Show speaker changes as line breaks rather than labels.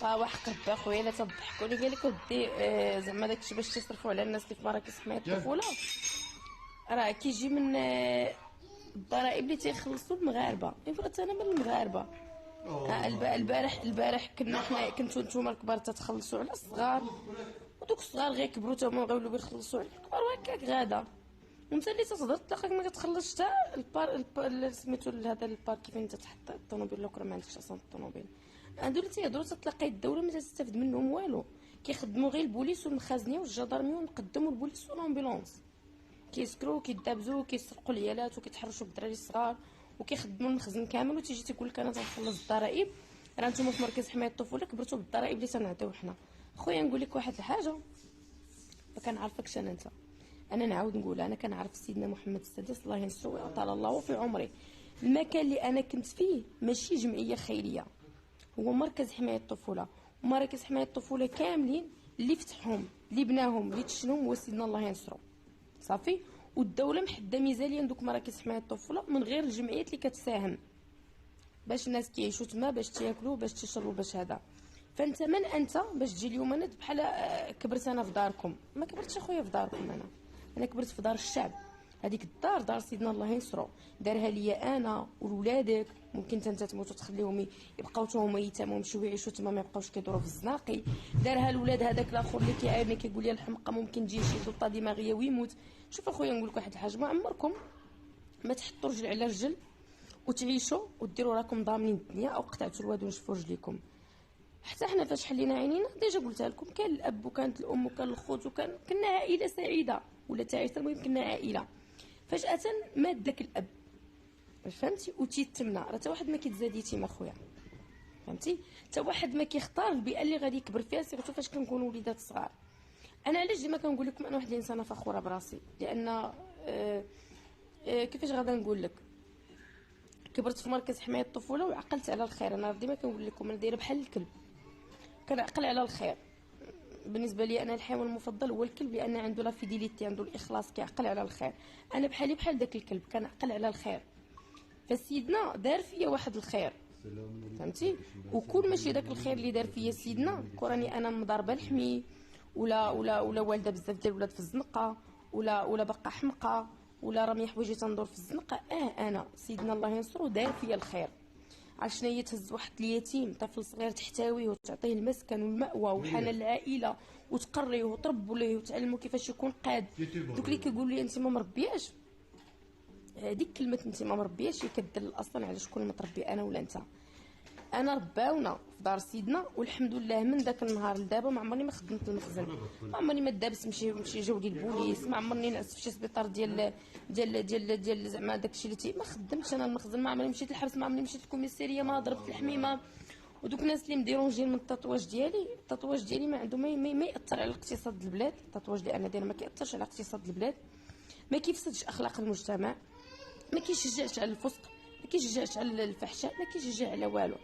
وحق ربي اخويا لا تضحكوني. قال لك ودي زعما داكشي باش تصرفوا على الناس اللي في مراكز حمايه الطفوله راه كيجي من الضرائب اللي تيخلصوا المغاربه. فرات انا من المغاربه. البارح كنتو نتوما الكبار تتخلصوا على الصغار، ودوك الصغار غير كبروا تا هما غيولوا بيخلصوا على الكبار، وهكاك غادا. وانت اللي تتهضر تلاقاك ما كتخلصش حتى سميتو هذا البارك فين تتحط الطوموبيل الاخرى ما عندكش اصلا الطوموبيل. هادو اللي تيهضروا تتلاقى الدوله ما تستافد منهم والو. كيخدموا غير البوليس والمخازنيه والجدارميه ونقدموا البوليس والامبولانس، كيسكروا كيدابزوا كيسرقوا العيالات وكيتحرشوا بالدراري الصغار وكيخدموا المخزن كامل. وتيجي تيقول لك انا تنخلص الضرائب. راه نتوما في مركز حمايه الطفوله كبرتوا بالضرائب اللي تنعطيو حنا. خويا نقول لك واحد الحاجه ما كنعرفكش انا نعاود نقولها. انا كنعرف سيدنا محمد السادس الله ينصرو ويعطى الله في عمره. المكان اللي انا كنت فيه ماشي جمعيه خيريه، هو مركز حمايه الطفوله. ومراكز حمايه الطفوله كاملين اللي فتحهم اللي بناهم اللي تشنهم هو سيدنا الله ينصرو صافي. والدوله محدده ميزانيه دوك مراكز حمايه الطفوله من غير الجمعيات اللي كتساهم باش الناس كيعيشوا تما، باش تاكلوا، باش تشربوا، باش هذا. فانت من انت باش تجي اليوم انا بحال كبرت انا في داركم؟ ما كبرتش اخويا في داركم، انا كبرت في دار الشعب. هذيك الدار دار سيدنا الله ينصرو، دارها ليا انا وولادك. ممكن انت تموت وتخليهم يبقاو هما يتاموا يمشيو يعيشوا تما، ما يبقاوش كيدوروا في الزناقي. دارها الولاد هذاك الاخر اللي كيعايرني كيقول لي الحمقى ممكن تجي شي سلطه دماغيه ويموت. شوف اخويا نقول لك واحد الحاجه، ما عمركم ما تحطوا رجل على رجل وتعيشوا وديروا راكم ضامنين الدنيا او قطعتوا الواد ونشفوا رجليكم. حتى حنا فاش حلينا عينينا ديجا قلتها لكم، كان الاب وكانت الام وكان الخوت كنا عائله سعيده ولا تعيسه. المهم كنا عائله. فجاه مات داك الاب، فهمتي، وتيتمنا. راه حتى واحد ما كيتزاد يتيم اخويا، فهمتي. حتى واحد ما كيختار البيئه اللي غادي يكبر فيها، سيرتو فاش كنكونوا وليدات صغار. انا علاش ديما كنقول لكم انا واحد الانسانه فخوره براسي، لان كيفاش غادا نقول لك، كبرت في مركز حمايه الطفوله وعقلت على الخير. انا ديما كنقول لكم انا دايره بحال الكلب، كنعقل على الخير. بالنسبه لي انا الحيوان المفضل هو الكلب، لان عنده لا فيديليتي، عنده الاخلاص، كيعقل على الخير. انا بحالي بحال داك الكلب كنعقل على الخير. فسيدنا دار فيا واحد الخير، فهمتي. وكل ماشي داك الخير اللي دار فيا سيدنا كوراني انا مضاربه لحمي ولا والده بزاف ديال الولاد في الزنقه ولا بقى حمقى ولا رامي حوايجي تندور في الزنقه. انا سيدنا الله ينصرو دار فيا الخير. عشان هي تهز واحد اليتيم طفل صغير تحتويه وتعطيه المسكن والمأوى وحنان العائله وتقريه وتربوا ليه وتعلموا كيفاش يكون قاد. دوك اللي كيقولوا لي انت ما مربياش، هذيك كلمه انت ما مربياش هي كدل اصلا على شكون متربي انا ولا انت. انا رباونا في دار سيدنا والحمد لله. من ذاك النهار لدابا ما عمرني ما خدمت المخزن، ما عمرني ما دابس نمشي جودي البوليس، ما عمرني نعس في شي سبيطار ديال زعما داكشي اللي ما خدمتش انا المخزن. ما عمرني مشيت للحبس، ما عمرني مشيت للكوميساريه، ما ضربت الحميمه. ودوك الناس اللي مديرونجين من التطواج ديالي ما عنده ما ياثر على اقتصاد البلاد. التطواج اللي انا دايره ما كياثرش على اقتصاد البلاد، ما كيفسدش اخلاق المجتمع، ما كيشجعش على الفسق، ما كيشجعش على الفحشاء، ما كيشجع على والو.